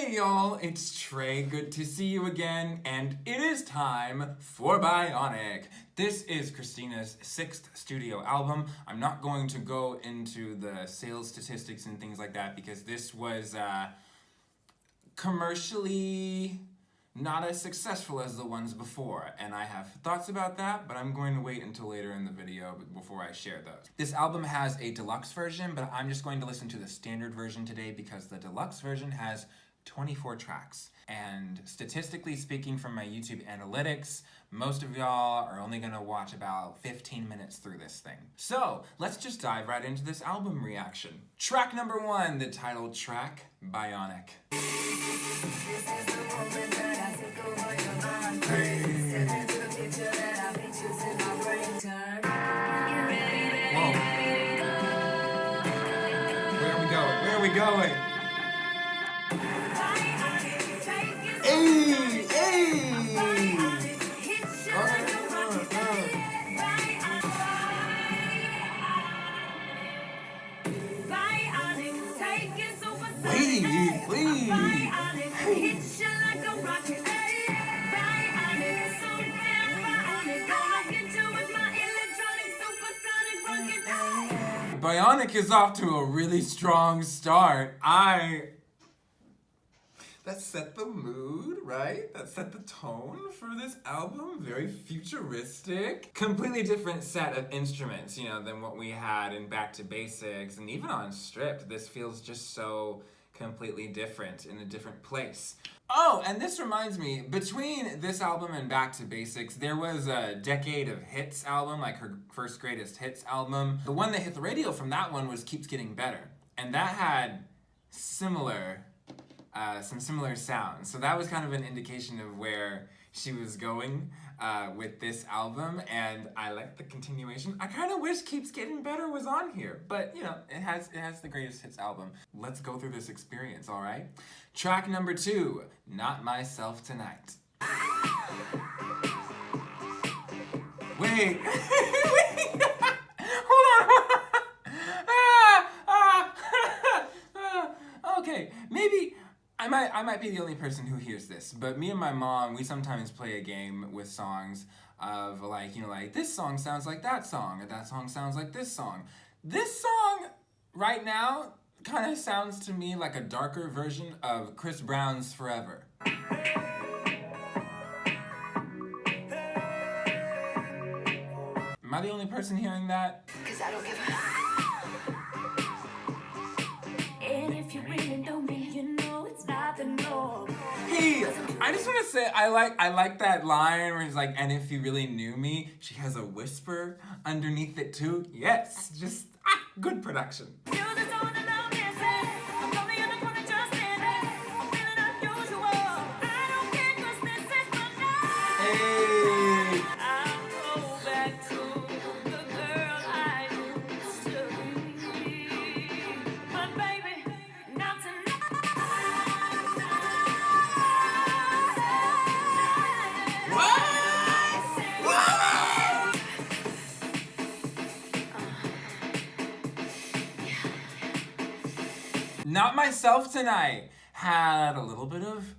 Hey y'all, it's Trey, good to see you again, and it is time for Bionic. This is Christina's 6th studio album. I'm not going to go into the sales statistics and things like that because this was commercially not as successful as the ones before, and I have thoughts about that, but I'm going to wait until later in the video before I share those. This album has a deluxe version, but I'm just going to listen to the standard version today because the deluxe version has 24 tracks. And statistically speaking, from my YouTube analytics, most of y'all are only gonna watch about 15 minutes through this thing. So let's just dive right into this album reaction. Track number 1, the title track, Bionic. Whoa. Where are we going? Where are we going? Hey, hey! Bionic is off to a really strong start. That set the mood, right? That set the tone for this album. Very futuristic. Completely different set of instruments, you know, than what we had in Back to Basics. And even on Stripped, this feels just so completely different, in a different place. Oh, and this reminds me, between this album and Back to Basics, there was a Decade of Hits album, like her first greatest hits album. The one that hit the radio from that one was Keeps Getting Better. And that had some similar sounds. So that was kind of an indication of where she was going with this album, and I like the continuation. I kind of wish Keeps Getting Better was on here, but you know, it has the greatest hits album. Let's go through this experience, all right? Track number 2, Not Myself Tonight. Wait, wait, hold on. Okay, maybe I might be the only person who hears this, but me and my mom, we sometimes play a game with songs of like, you know, like this song sounds like that song, or that song sounds like this song. This song right now kind of sounds to me like a darker version of Chris Brown's Forever. Am I the only person hearing that? 'Cause I don't give a... And if you really know me, you know it's not the norm. Hey, I just want to say I like that line where he's like, and if you really knew me, she has a whisper underneath it too. Yes, just good production. Not Myself Tonight had a little bit of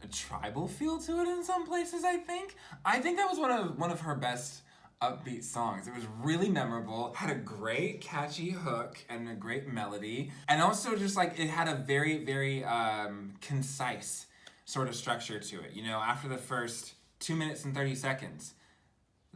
a tribal feel to it in some places, I think. I think that was one of her best upbeat songs. It was really memorable, had a great catchy hook and a great melody, and also just like it had a very, very concise sort of structure to it. You know, after the first 2 minutes and 30 seconds,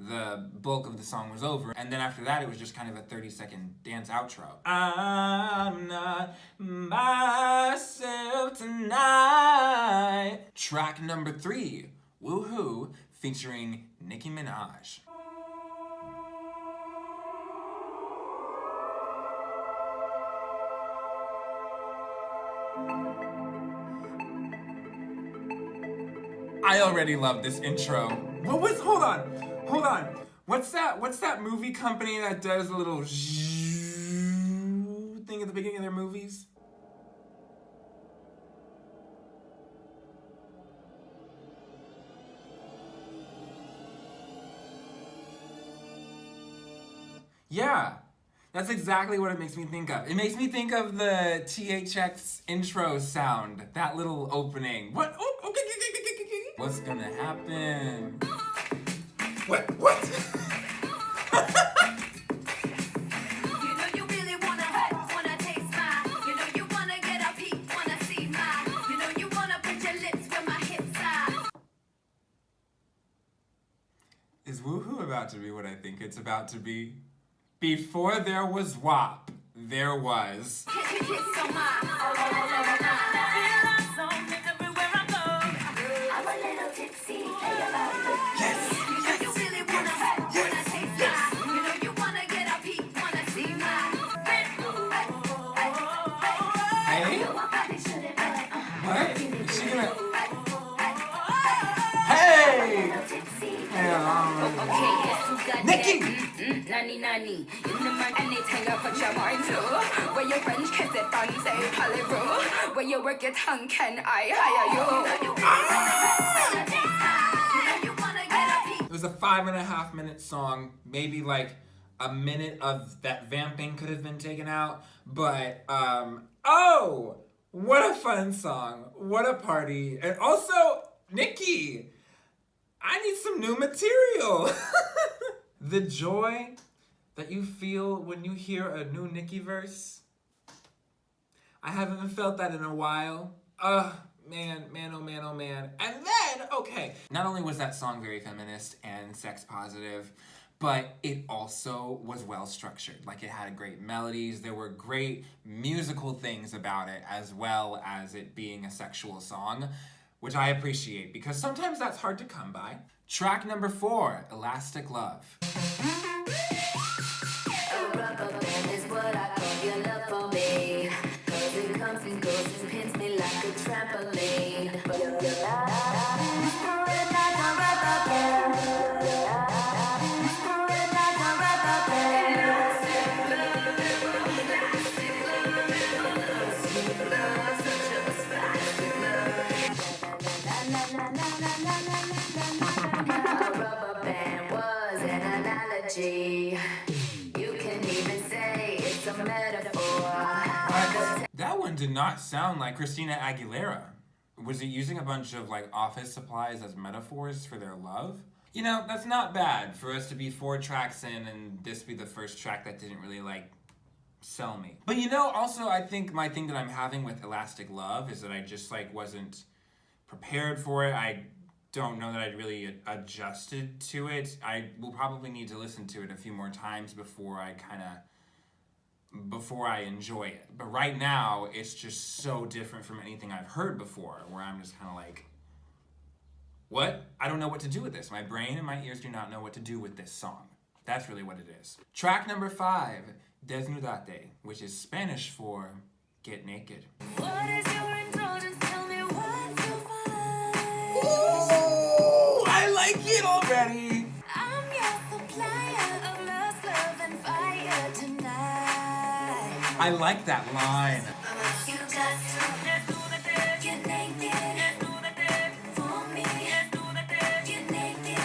the bulk of the song was over, and then after that it was just kind of a 30-second dance outro. I'm not myself tonight. Track number 3, Woohoo, featuring Nicki Minaj. I already love this intro. Hold on. What's that movie company that does a little thing at the beginning of their movies? Yeah, That's exactly what it makes me think of. It makes me think of the THX intro sound, that little opening. What? Oh, okay. What's gonna happen? What? Is Woohoo about to be what I think it's about to be? Before there was WAP, there was. Hey? What? Is she gonna... Hey! Nikki! Nani. Anything I put your mind to. Where your friends kiss it on say Hollywood. Where you work your tongue, can I hire you? It was a 5.5 minute song. Maybe like a minute of that vamping could have been taken out. But, oh! What a fun song. What a party. And also, Nikki! I need some new material. The joy that you feel when you hear a new Nicki verse. I haven't felt that in a while. Man, oh man. And then, okay. Not only was that song very feminist and sex positive, but it also was well structured. Like, it had great melodies. There were great musical things about it, as well as it being a sexual song, which I appreciate because sometimes that's hard to come by. Track number 4, Elastic Love. A rubber band is what I call your love for me. 'Cause it comes and goes and pins me like a trampoline. But your love is pouring like a rubber band. It's pouring like a rubber band. Sweet love, such a spicy love. A rubber band was an analogy. You can even say it's a metaphor. That one did not sound like Christina Aguilera. Was it using a bunch of like office supplies as metaphors for their love? You know, that's not bad for us to be 4 tracks in and this be the first track that didn't really like sell me. But you know, also I think my thing that I'm having with Elastic Love is that I just like wasn't prepared for it. I don't know that I'd really adjusted to it. I will probably need to listen to it a few more times before I enjoy it. But right now, it's just so different from anything I've heard before, where I'm just kind of like, what? I don't know what to do with this. My brain and my ears do not know what to do with this song. That's really what it is. Track number 5, Desnudate, which is Spanish for get naked. What is your indulgence? Tell me what's your vibe. Ooh, I like it already. I'm your supplier of love, and fire tonight. I like that line. You got to get naked for me. Get naked.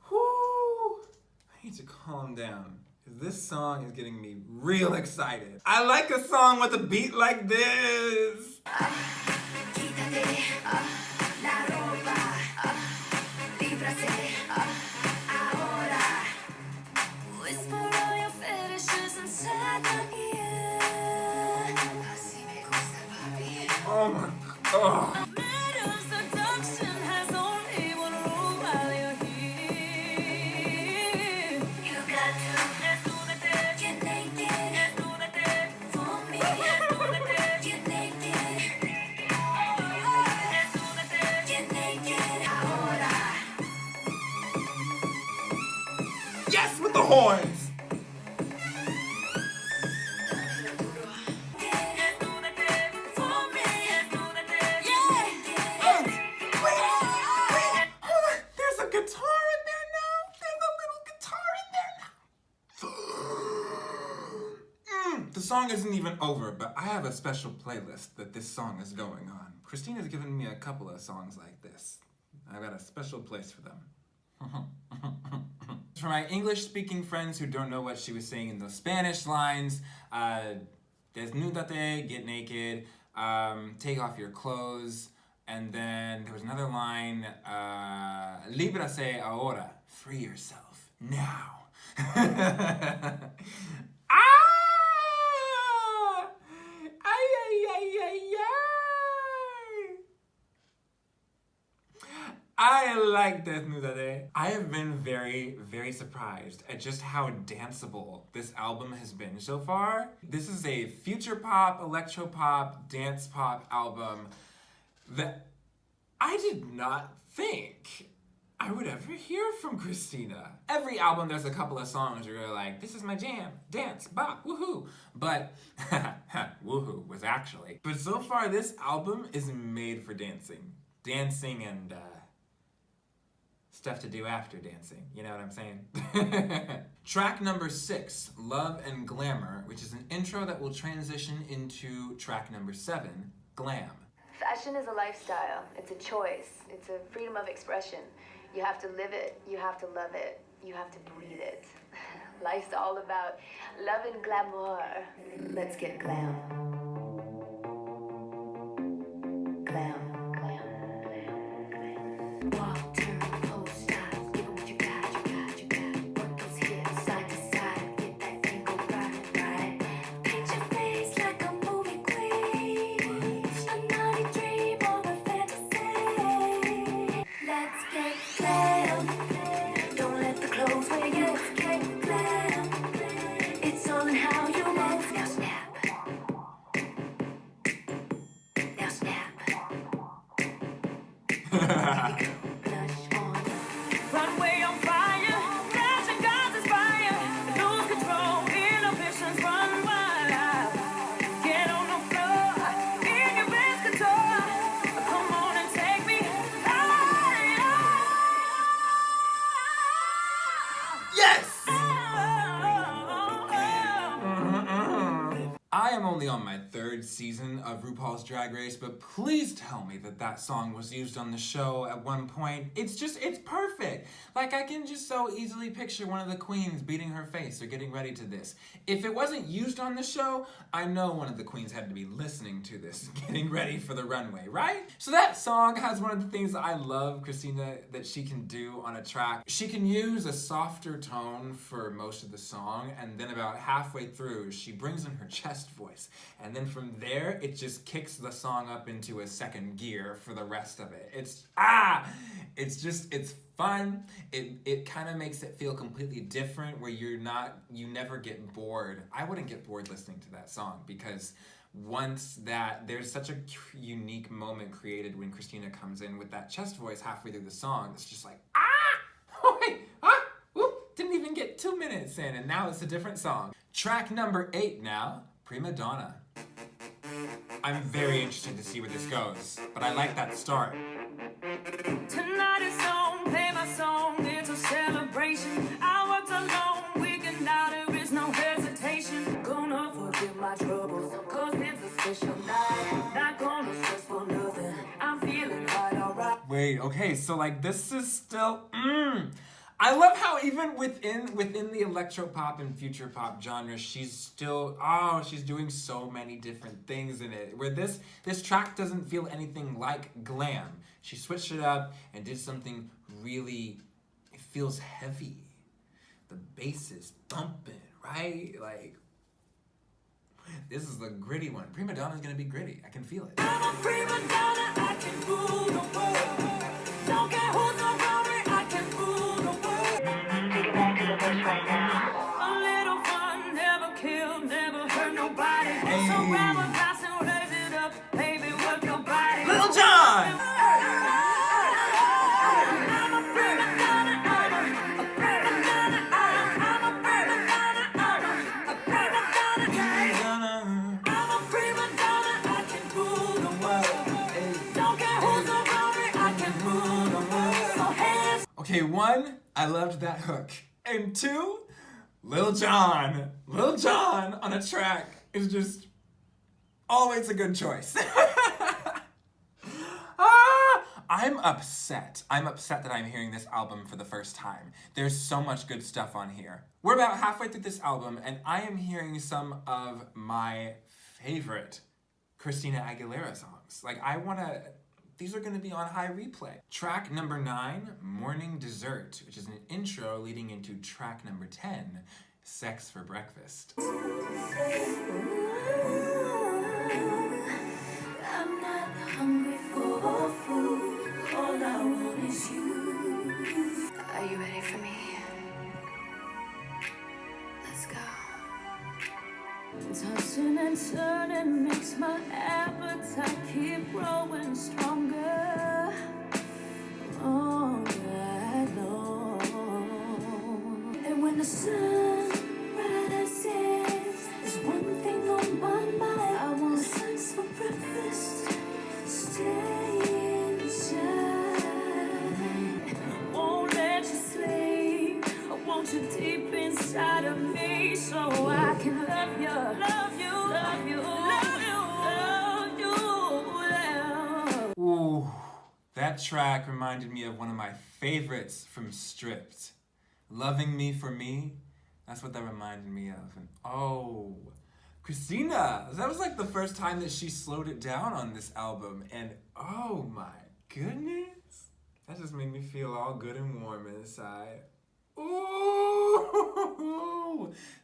Whew. I need to calm down. This song is getting me real excited. I like a song with a beat like this. Quítate la ropa, líbrase ahora. Whisper all your fetishes inside my ear. Así me gusta, papi. Oh my god. A bit of seduction has only one rule while you're here. You got to get naked for me. Get naked. Get naked ahora. Yes, with the horns. For me. Yeah. Wait. Hold on. There's a guitar in there now. There's a little guitar in there now. The song isn't even over, but I have a special playlist that this song is going on. Christina's given me a couple of songs like this. I've got a special place for them. For my English-speaking friends who don't know what she was saying in those Spanish lines, Desnudate, get naked, take off your clothes, and then there was another line, Líbrase ahora, free yourself, now. I like Desnudate. I have been very, very surprised at just how danceable this album has been so far. This is a future pop, electro pop, dance pop album that I did not think I would ever hear from Christina. Every album there's a couple of songs where you're like, this is my jam, dance, bop, woohoo. But, woohoo was actually. But so far this album is made for dancing. Dancing and stuff to do after dancing, you know what I'm saying? Track number 6, Love and Glamour, which is an intro that will transition into track number 7, Glam. Fashion is a lifestyle. It's a choice. It's a freedom of expression. You have to live it. You have to love it. You have to breathe it. Life's all about love and glamour. Let's get glam. Glam. Walk, turn, pose, style. Give 'em what you got. Work those hips side to side. Get that thing go right. Paint your face like a movie queen. A naughty dream or a fantasy. Let's get glam. Don't let the clothes wear you. Let's get glam. It's all in how you move. Now snap. Now snap. Here we go. Blush on. Runway on fire. Flashing guns inspire. Lose control. Inhibitions run wild. Get on the floor. In your best couture. Come on and take me higher. Yes! I am only on my 3rd season of RuPaul's Drag Race, but please tell me that that song was used on the show at one point. It's perfect. Like, I can just so easily picture one of the queens beating her face or getting ready to this. If it wasn't used on the show, I know one of the queens had to be listening to this, getting ready for the runway, right? So that song has one of the things that I love, Christina, that she can do on a track. She can use a softer tone for most of the song, and then about halfway through, she brings in her chest voice. And then from there, it just kicks the song up into a second gear for the rest of it. It's fun. It kind of makes it feel completely different where you never get bored. I wouldn't get bored listening to that song because once that, there's such a unique moment created when Christina comes in with that chest voice halfway through the song. It's just like, didn't even get 2 minutes in and now it's a different song. Track number 8 now, Prima Donna. I'm very interested to see where this goes, but I like that start. Tonight is on, play my song, it's a celebration. I worked alone, weekend now, there is no hesitation. Gonna forget my troubles, cause it's a special night. Not gonna stress for nothing, I'm feeling right, alright. Wait, okay, so like this is still, I love how even within the electro pop and future pop genre, she's still, she's doing so many different things in it. Where this track doesn't feel anything like Glam. She switched it up and did something really, it feels heavy. The bass is thumping, right? Like, this is the gritty one. Prima Donna's gonna be gritty. I can feel it. I'm a prima donna, I can rule the world. Don't care who's around me, I can rule the world. Take it back to the verse right now. A little fun, never kill, never hurt nobody. Hey. So grab a glass and raise it up, baby, work your body. Little John! Okay, 1, I loved that hook. And 2, Lil Jon on a track is just always a good choice. Ah, I'm upset. I'm upset that I'm hearing this album for the first time. There's so much good stuff on here. We're about halfway through this album, and I am hearing some of my favorite Christina Aguilera songs. Like, these are gonna be on high replay. Track number 9, Morning Dessert, which is an intro leading into track number 10, Sex for Breakfast. I'm not hungry for food. All I want is you. Are you ready for me? Let's go. Tossing and turning makes my appetite keep growing stronger. All night long. And when the sun rises, there's one thing on my mind. I want sex for breakfast. Stay inside. Won't let you sleep. I want you deep inside of me so I can love you, love you, love you, love you, love you. Ooh, that track reminded me of one of my favorites from Stripped. Loving Me for Me, that's what that reminded me of. And oh, Christina, that was like the first time that she slowed it down on this album. And oh my goodness, that just made me feel all good and warm inside. Ooh,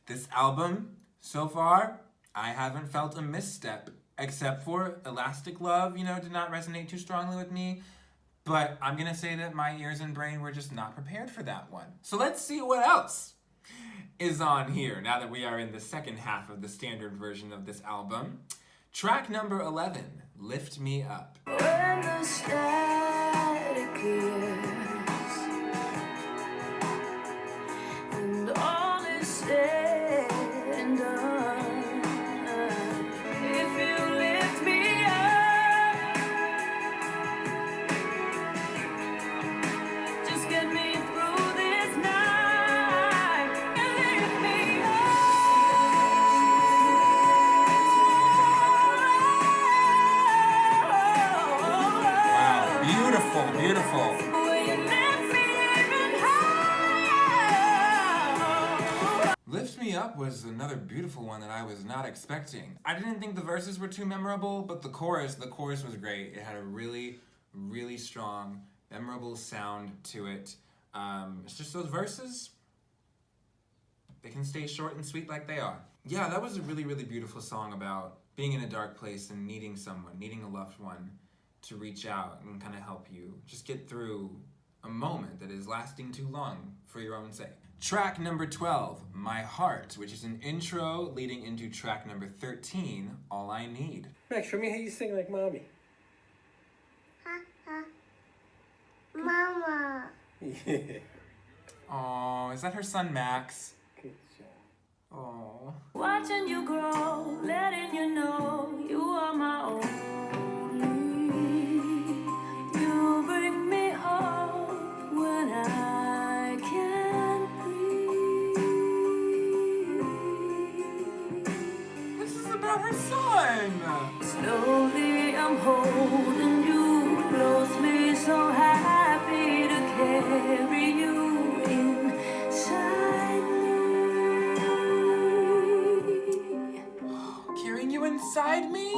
this album, so far, I haven't felt a misstep, except for Elastic Love, did not resonate too strongly with me. But I'm gonna say that my ears and brain were just not prepared for that one. So let's see what else is on here now that we are in the second half of the standard version of this album. Track number 11, Lift Me Up. When the static clears And all is said and done, if you lift me up, just get me through this night. Lift me Wow, beautiful, beautiful. Will you lift me even higher? Lift Me Up was another beautiful one that I was not expecting. I didn't think the verses were too memorable, but the chorus was great. It had a really, really strong, memorable sound to it. It's just those verses, they can stay short and sweet like they are. Yeah, that was a really, really beautiful song about being in a dark place and needing someone, needing a loved one to reach out and kind of help you just get through a moment that is lasting too long for your own sake. Track number 12, My Heart, which is an intro leading into track number 13, All I Need. Max, show me how you sing like mommy. Mama. Yeah. Oh, is that her son Max? Good job. Oh. Watching you grow, letting you know you are my only. You bring me hope when I can't breathe. This is about her son! Slowly I'm holding you close, me so happy to carry you inside me. Carrying you inside me?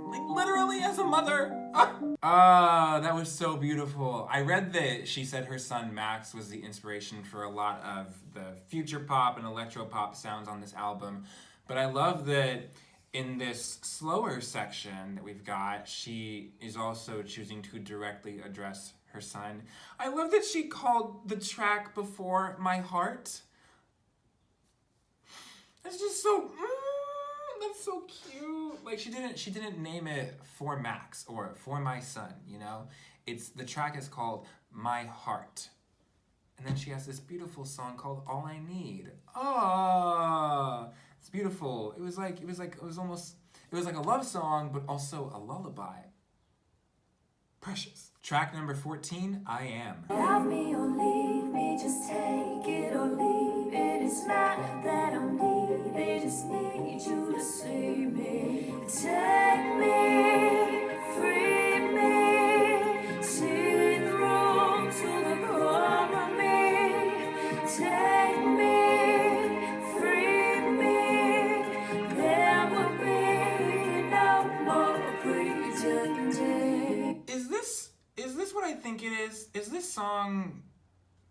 Like literally as a mother. That was so beautiful. I read that she said her son Max was the inspiration for a lot of the future pop and electro pop sounds on this album. But I love that in this slower section that we've got, she is also choosing to directly address her son. I love that she called the track before My Heart. That's just so, that's so cute. Like she didn't name it For Max or For My Son, the track is called My Heart. And then she has this beautiful song called All I Need. Oh, it's beautiful. It was like a love song, but also a lullaby. Precious. Track number 14, I Am. Love me or leave me, just take it or leave it. It's not that I'm needy, just need you to see me. Take me, free me, there will be no more pretending. Is this what I think it is? Is this song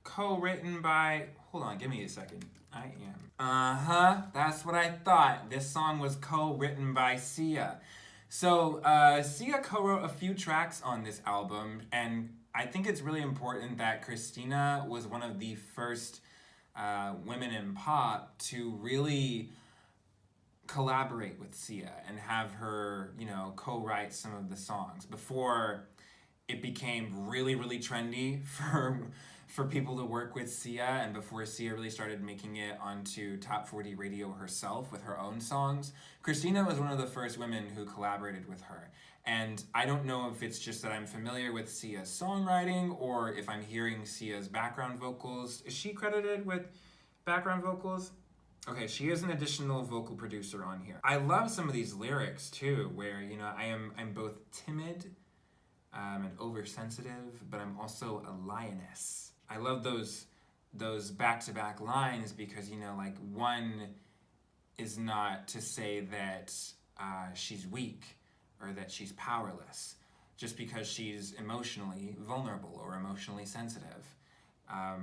co-written by... Hold on, give me a second. I am. Uh-huh, that's what I thought. This song was co-written by Sia. So, Sia co-wrote a few tracks on this album, and I think it's really important that Christina was one of the first women in pop to really collaborate with Sia and have her, you know, co-write some of the songs before it became really, really trendy for people to work with Sia, and before Sia really started making it onto Top 40 radio herself with her own songs. Christina was one of the first women who collaborated with her. And I don't know if it's just that I'm familiar with Sia's songwriting or if I'm hearing Sia's background vocals. Is she credited with background vocals? Okay, she is an additional vocal producer on here. I love some of these lyrics too, where, you know, I'm both timid and oversensitive, but I'm also a lioness. I love those back-to-back lines because, you know, like, one is not to say that she's weak or that she's powerless just because she's emotionally vulnerable or emotionally sensitive. I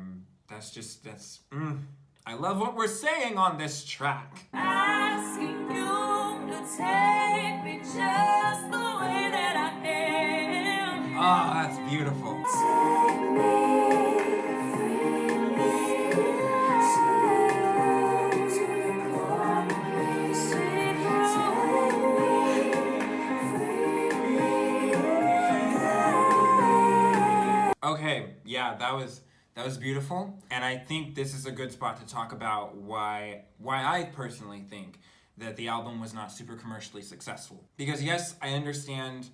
love what we're saying on this track. Asking you to take me just the way that I am. Oh, that's beautiful. Take me, free me, to the core, sweet Okay, yeah, that was beautiful, and I think this is a good spot to talk about why I personally think that the album was not super commercially successful. Because yes, I understand,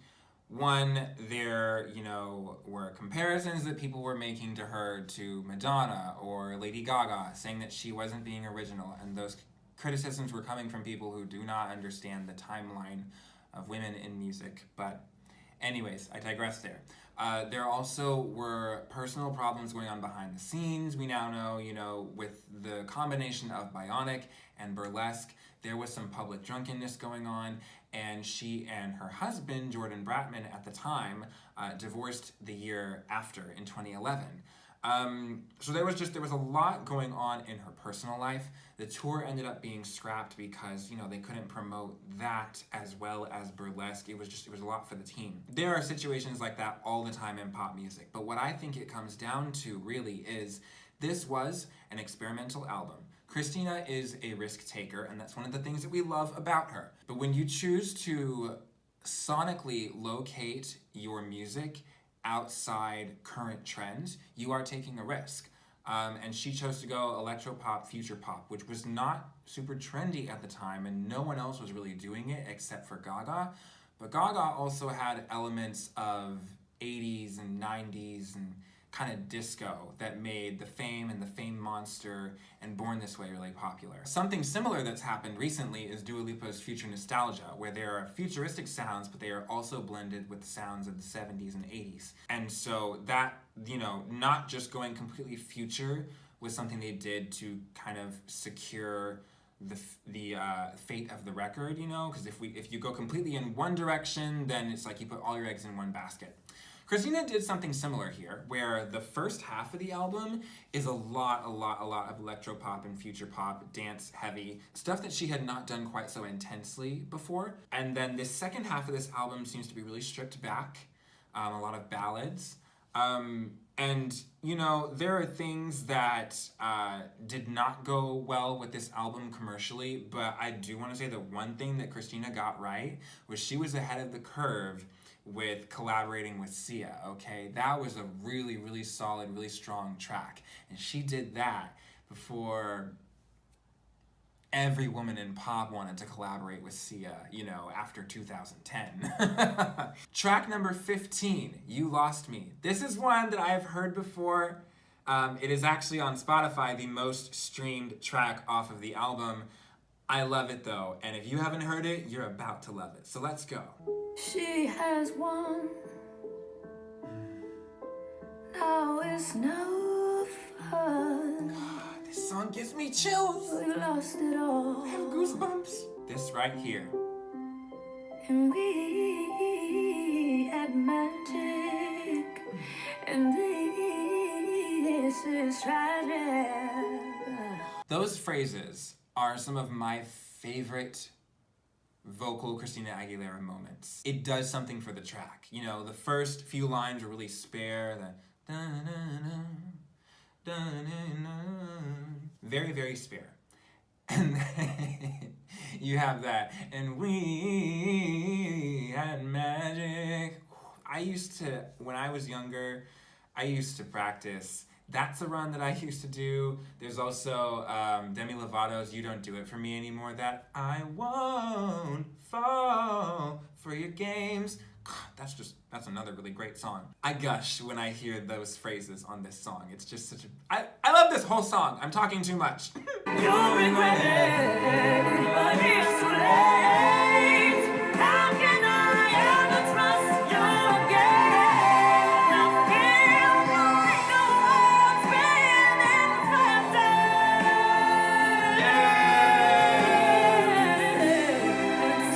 one, there, you know, were comparisons that people were making to her to Madonna or Lady Gaga, saying that she wasn't being original, and those criticisms were coming from people who do not understand the timeline of women in music. But anyways, I digress there. There also were personal problems going on behind the scenes. We now know, you know, with the combination of Bionic and Burlesque, there was some public drunkenness going on, and she and her husband, Jordan Bratman, at the time, divorced the year after, in 2011. So there was a lot going on in her personal life. The tour ended up being scrapped because, you know, they couldn't promote that as well as Burlesque. It was a lot for the team. There are situations like that all the time in pop music, but what I think it comes down to really is this was an experimental album. Christina is a risk taker, and that's one of the things that we love about her. But when you choose to sonically locate your music outside current trends, you are taking a risk. And she chose to go electropop, future pop, which was not super trendy at the time, and no one else was really doing it except for Gaga. But Gaga also had elements of 80s and 90s and kind of disco that made The Fame and The Fame Monster and Born This Way really popular. Something similar that's happened recently is Dua Lipa's Future Nostalgia, where there are futuristic sounds, but they are also blended with the sounds of the 70s and 80s. And so that, you know, not just going completely future was something they did to kind of secure the fate of the record, you know, because if you go completely in one direction, then it's like you put all your eggs in one basket. Christina did something similar here, where the first half of the album is a lot of electropop and future pop, dance heavy, stuff that she had not done quite so intensely before. And then the second half of this album seems to be really stripped back, a lot of ballads. And, you know, there are things that did not go well with this album commercially, but I do want to say that one thing that Christina got right was she was ahead of the curve with collaborating with Sia, okay? That was a really, really solid, really strong track. And she did that before every woman in pop wanted to collaborate with Sia, you know, after 2010. Track number 15, You Lost Me. This is one that I've heard before. It is actually on Spotify the most streamed track off of the album. I love it though, and if you haven't heard it, you're about to love it. So let's go. She has won. Now it's no fun. song gives me chills. We lost it all. I have goosebumps. This right here. And we had magic. And this is tragic. Those phrases are some of my favorite vocal Christina Aguilera moments. It does something for the track. You know, the first few lines are really spare. The very, very spare. And then you have that, and we had magic. When I was younger, I used to practice. That's a run that I used to do. There's also Demi Lovato's You Don't Do It For Me Anymore, that I won't fall for your games. That's another really great song. I gush when I hear those phrases on this song. It's just such a... I love this whole song. I'm talking too much. You'll regret it, but it's too late. How can I ever trust you again? I feel like the world's been infected.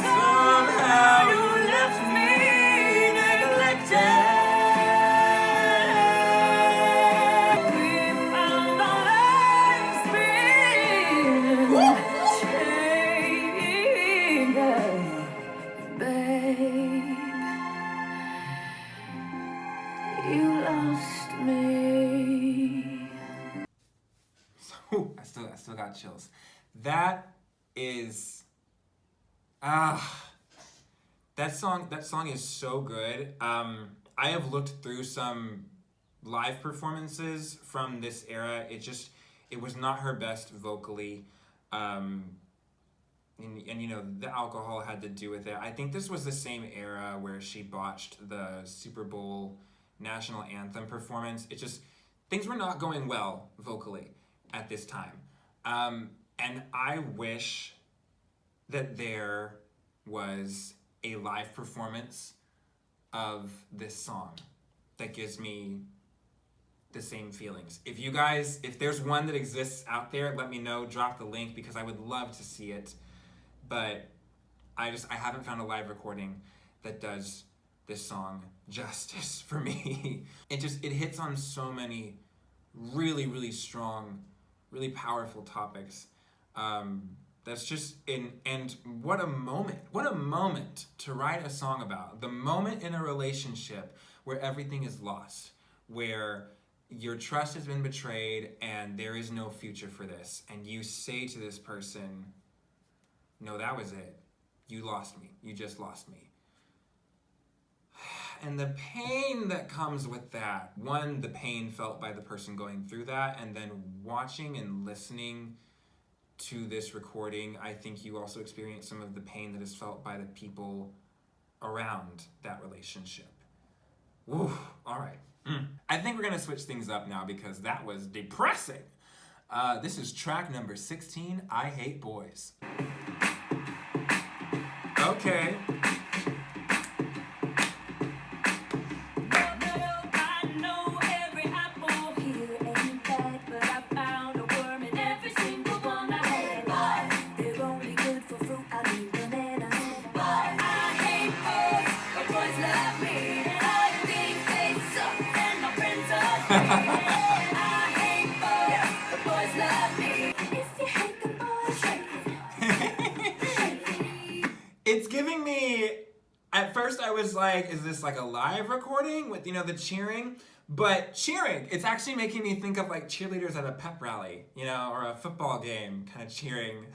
Somehow you left me neglected. We found our lives being changed, babe. You lost me. Ooh, I still got chills. That is... That song is so good. I have looked through some live performances from this era. It was not her best vocally. And you know, the alcohol had to do with it. I think this was the same era where she botched the Super Bowl national anthem performance. Things were not going well vocally at this time. And I wish that there was a live performance of this song that gives me the same feelings. If there's one that exists out there, let me know, drop the link, because I would love to see it. But I haven't found a live recording that does this song justice for me. It hits on so many really, really strong, really powerful topics. And what a moment to write a song about. The moment in a relationship where everything is lost, where your trust has been betrayed and there is no future for this. And you say to this person, no, that was it. You lost me. You just lost me. And the pain that comes with that, one, the pain felt by the person going through that, and then watching and listening to this recording, I think you also experience some of the pain that is felt by the people around that relationship. Woo, all right. I think we're gonna switch things up now because that was depressing. This is track number 16, I Hate Boys. Okay. It's giving me, at first I was like, is this like a live recording with, the cheering? But cheering, it's actually making me think of like cheerleaders at a pep rally, or a football game kind of cheering.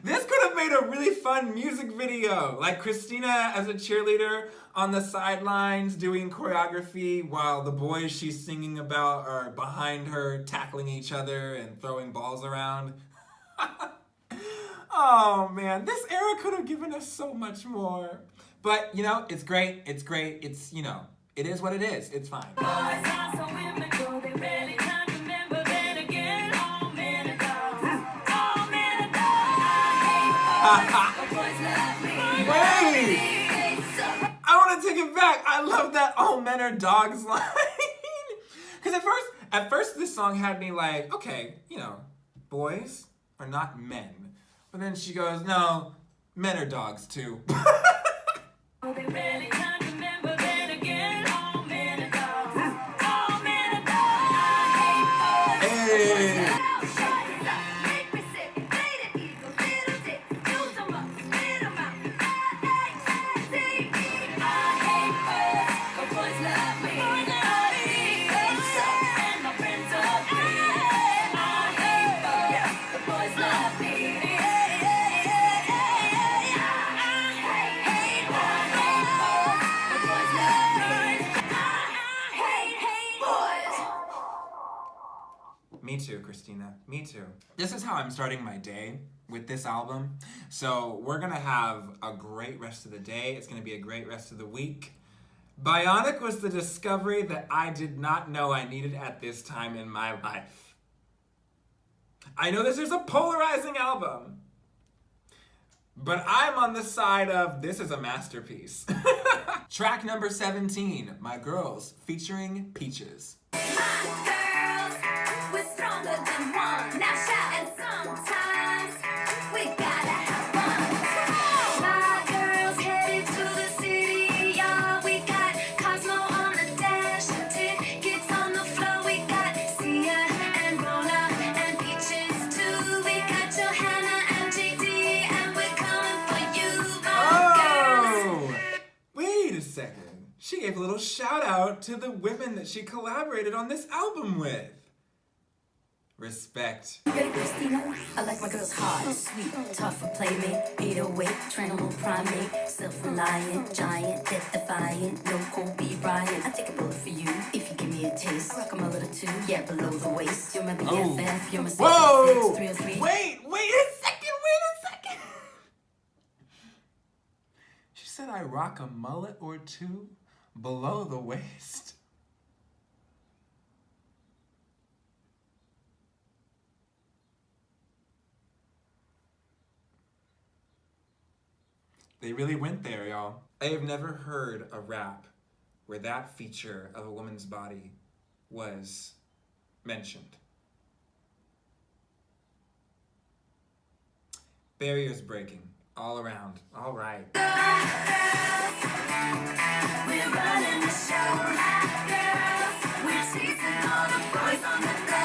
This could have made a really fun music video, like Christina as a cheerleader on the sidelines doing choreography while the boys she's singing about are behind her tackling each other and throwing balls around. Oh man, this era could have given us so much more. But, it's great, it's, it is what it is, it's fine. Wait! I want to take it back. I love that all men are dogs line. Because At first, this song had me like, okay, you know, boys are not men. But then she goes, no, men are dogs too. They really can't remember then again. All men are dogs. All men are dogs. I hate boys. Hey. Make me sick, faded eagles, little dick, use them up, spit them out. R-A-C-E. I hate boys, but boys love me. And my friends agree. I hate boys, but boys love me. Me too, Christina. Me too. This is how I'm starting my day with this album. So we're gonna have a great rest of the day. It's gonna be a great rest of the week. Bionic was the discovery that I did not know I needed at this time in my life. I know this is a polarizing album, but I'm on the side of this is a masterpiece. Track number 17, My Girls, featuring Peaches. Girls, we're stronger than one. Now shout, and sometimes we gotta have fun. My girls headed to the city, y'all. We got Cosmo on the dash, tickets on the floor. We got Sia and Rona and Peaches too. We got Johanna and JD, and we're coming for you, my girls. Oh! Wait a second. She gave a little shout out to the women that she collaborated on this album with. Respect. Ready, Christina? I like my girls hard, sweet, tough, and playmate, 808, trainable primate, self-reliant, giant, death-defiant, no Kobe Bryant. I take a bullet for you if you give me a taste. I rock 'em a little too, yeah, below the waist. You're my BFF, you're my Whoa! 663. Wait a second. She said I rock a mullet or two below the waist. They really went there, y'all. I have never heard a rap where that feature of a woman's body was mentioned. Barriers breaking all around. All right. We're running the show, girls. We're chasing all the boys on the go.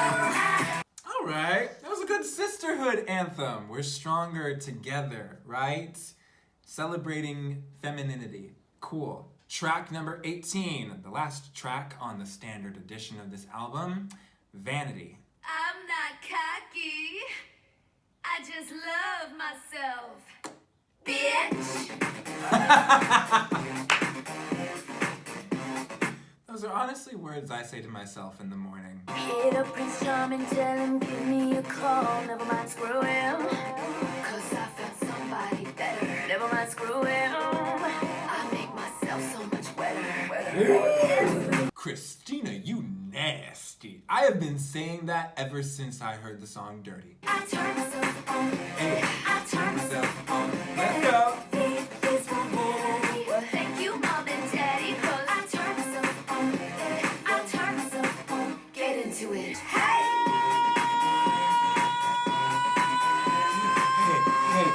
All right. That was a good sisterhood anthem. We're stronger together, right? Celebrating femininity. Cool. Track number 18, the last track on the standard edition of this album, Vanity. I'm not cocky. I just love myself. Bitch. Those are honestly words I say to myself in the morning. Hit up Prince Charming, tell him, give me a call. Never mind, screw him. Cause I found somebody better. Never mind, screw him. I make myself so much wetter. Christina, you nasty. I have been saying that ever since I heard the song Dirty. I turn myself on. Hey, I turn myself on. let's go. It's my vanity. Well, thank you, Mom and Daddy. Cause I turn myself on. I turn myself on. Get into it. Hey! Hey.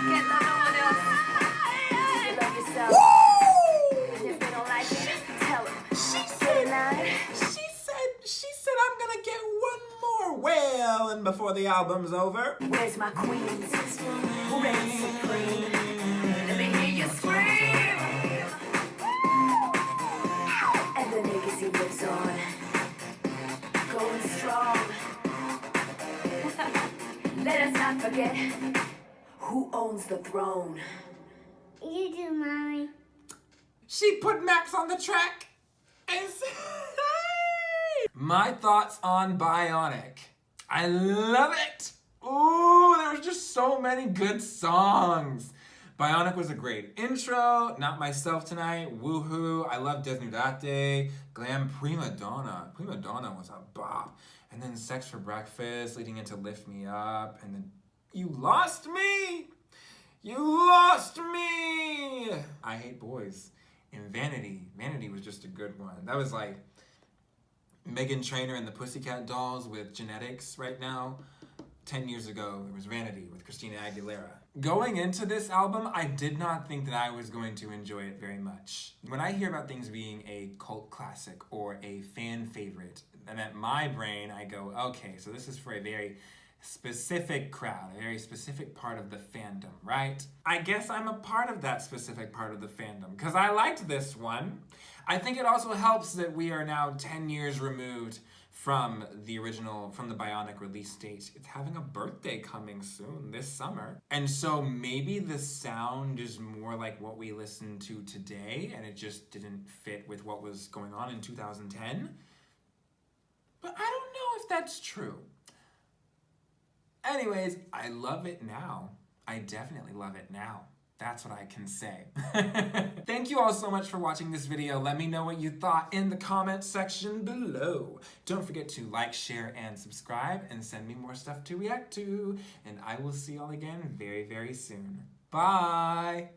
Can't love no one else. You love yourself. And if they don't like it, tell them. She said I'm gonna get one more wailing before the album's over. Where's my queens? Who reigns supreme? Let me hear you scream. And the legacy lives on. Going strong. Let us not forget who owns the throne. You do, Mommy. She put Max on the track. And my thoughts on Bionic. I love it. Ooh, there was just so many good songs. Bionic was a great intro. Not Myself Tonight. Woohoo. I love Desnudate. Glam, Prima Donna. Prima Donna was a bop. And then Sex for Breakfast leading into Lift Me Up. And then You Lost Me. You lost me. I Hate Boys. And Vanity. Vanity was just a good one. That was like Meghan Trainor and the Pussycat Dolls with Genetics right now. 10 years ago, there was Vanity with Christina Aguilera. Going into this album, I did not think that I was going to enjoy it very much. When I hear about things being a cult classic or a fan favorite, then at my brain, I go, okay, so this is for a very specific crowd, a very specific part of the fandom, right? I guess I'm a part of that specific part of the fandom, because I liked this one. I think it also helps that we are now 10 years removed from the original, from the Bionic release date. It's having a birthday coming soon, this summer. And so maybe the sound is more like what we listen to today, and it just didn't fit with what was going on in 2010. But I don't know if that's true. Anyways, I love it now. I definitely love it now. That's what I can say. Thank you all so much for watching this video. Let me know what you thought in the comments section below. Don't forget to like, share, and subscribe, and send me more stuff to react to. And I will see y'all again very, very soon. Bye!